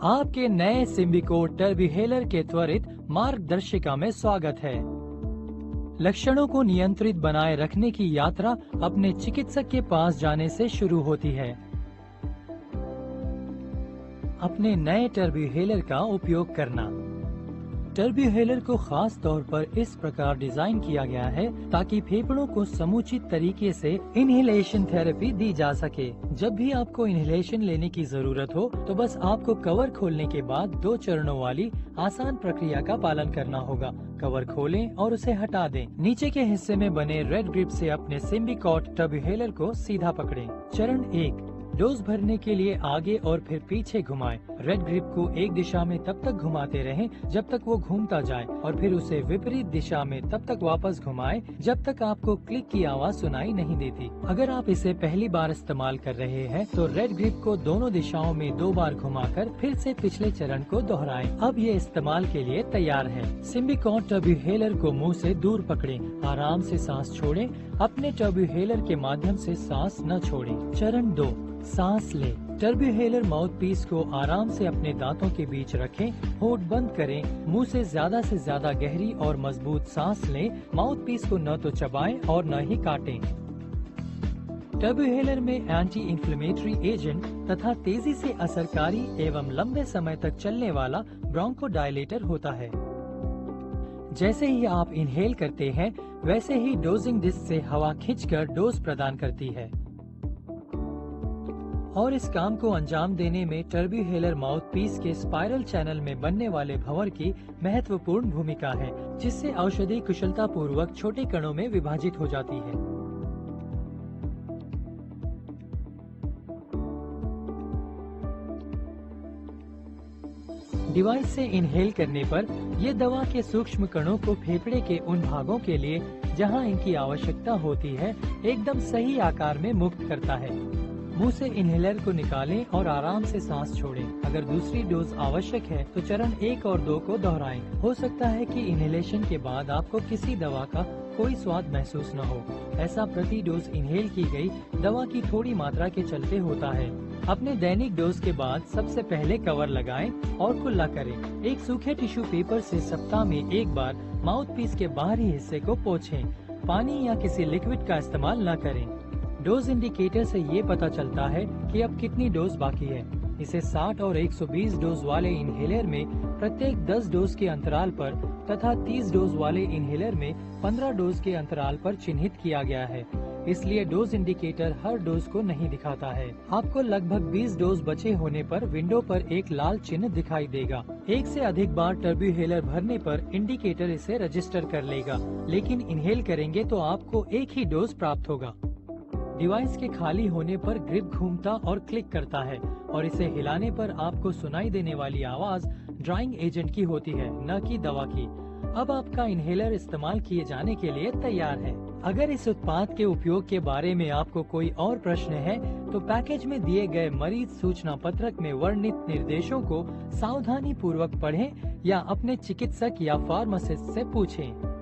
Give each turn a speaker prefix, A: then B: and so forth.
A: आपके नए सिम्बिकोट टर्बुहेलर के त्वरित मार्गदर्शिका में स्वागत है। लक्षणों को नियंत्रित बनाए रखने की यात्रा अपने चिकित्सक के पास जाने से शुरू होती है। अपने नए टर्बुहेलर का उपयोग करना। टर्बुहेलर को खास तौर पर इस प्रकार डिजाइन किया गया है ताकि फेफड़ों को समुचित तरीके से इनहेलेशन थेरेपी दी जा सके। जब भी आपको इनहेलेशन लेने की जरूरत हो तो बस आपको कवर खोलने के बाद 2 चरणों वाली आसान प्रक्रिया का पालन करना होगा। कवर खोलें और उसे हटा दें। नीचे के हिस्से में बने रेड ग्रिप से अपने सिम्बिकोट टर्बुहेलर को सीधा पकड़ें। चरण 1, डोज भरने के लिए आगे और फिर पीछे घुमाएं। रेड ग्रिप को एक दिशा में तब तक घुमाते रहें जब तक वो घूमता जाए और फिर उसे विपरीत दिशा में तब तक वापस घुमाएं जब तक आपको क्लिक की आवाज सुनाई नहीं देती। अगर आप इसे पहली बार इस्तेमाल कर रहे हैं तो रेड ग्रिप को दोनों दिशाओं में 2 बार घुमाकर फिर से पिछले चरण को दोहराएं। अब ये इस्तेमाल के लिए तैयार है। सिम्बिकोट टर्बुहेलर को मुंह से दूर पकड़ें। आराम से सांस छोड़ें। अपने टर्बुहेलर के माध्यम से सांस न छोड़ें। चरण 2, सांस लें। टर्बुहेलर माउथ पीस को आराम से अपने दांतों के बीच रखें। होठ बंद करें। मुंह से ज्यादा गहरी और मजबूत सांस लें। माउथ पीस को न तो चबाएं और न ही काटें। टर्बुहेलर में एंटी इंफ्लेमेटरी एजेंट तथा तेजी से असरकारी एवं लंबे समय तक चलने वाला ब्रोंकोडायलेटर होता है। जैसे ही आप इनहेल करते हैं वैसे ही डोजिंग डिस्क से हवा खींचकर डोज प्रदान करती है और इस काम को अंजाम देने में टर्बुहेलर माउथ पीस के स्पाइरल चैनल में बनने वाले भंवर की महत्वपूर्ण भूमिका है, जिससे औषधि कुशलता पूर्वक छोटे कणों में विभाजित हो जाती है। डिवाइस से इनहेल करने पर ये दवा के सूक्ष्म कणों को फेफड़े के उन भागों के लिए जहां इनकी आवश्यकता होती है एकदम सही आकार में मुक्त करता है। मुंह से इनहेलर को निकालें और आराम से सांस छोड़ें। अगर दूसरी डोज आवश्यक है तो चरण 1 और 2 को दोहराएं। हो सकता है कि इनहेलेशन के बाद आपको किसी दवा का कोई स्वाद महसूस न हो। ऐसा प्रति डोज इनहेल की गई दवा की थोड़ी मात्रा के चलते होता है। अपने दैनिक डोज के बाद सबसे पहले कवर लगाएं और कुल्ला करें। एक सूखे टिश्यू पेपर से सप्ताह में 1 बार माउथ पीस के बाहरी हिस्से को पोंछें। पानी या किसी लिक्विड का इस्तेमाल न करें। डोज इंडिकेटर से ये पता चलता है कि अब कितनी डोज बाकी है। इसे 60 और 120 डोज वाले इनहेलर में प्रत्येक 10 डोज के अंतराल पर तथा 30 डोज वाले इनहेलर में 15 डोज के अंतराल पर चिन्हित किया गया है। इसलिए डोज इंडिकेटर हर डोज को नहीं दिखाता है। आपको लगभग 20 डोज बचे होने पर विंडो पर एक लाल चिन्ह दिखाई देगा। 1 से अधिक बार टर्बुहेलर भरने पर इंडिकेटर इसे रजिस्टर कर लेगा, लेकिन इनहेल करेंगे तो आपको एक ही डोज प्राप्त होगा। डिवाइस के खाली होने पर ग्रिप घूमता और क्लिक करता है और इसे हिलाने पर आपको सुनाई देने वाली आवाज ड्राइंग एजेंट की होती है, न कि दवा की। अब आपका इनहेलर इस्तेमाल किए जाने के लिए तैयार है। अगर इस उत्पाद के उपयोग के बारे में आपको कोई और प्रश्न है तो पैकेज में दिए गए मरीज सूचना पत्रक में वर्णित निर्देशों को सावधानी पूर्वक पढ़ें या अपने चिकित्सक या फार्मासिस्ट से पूछें।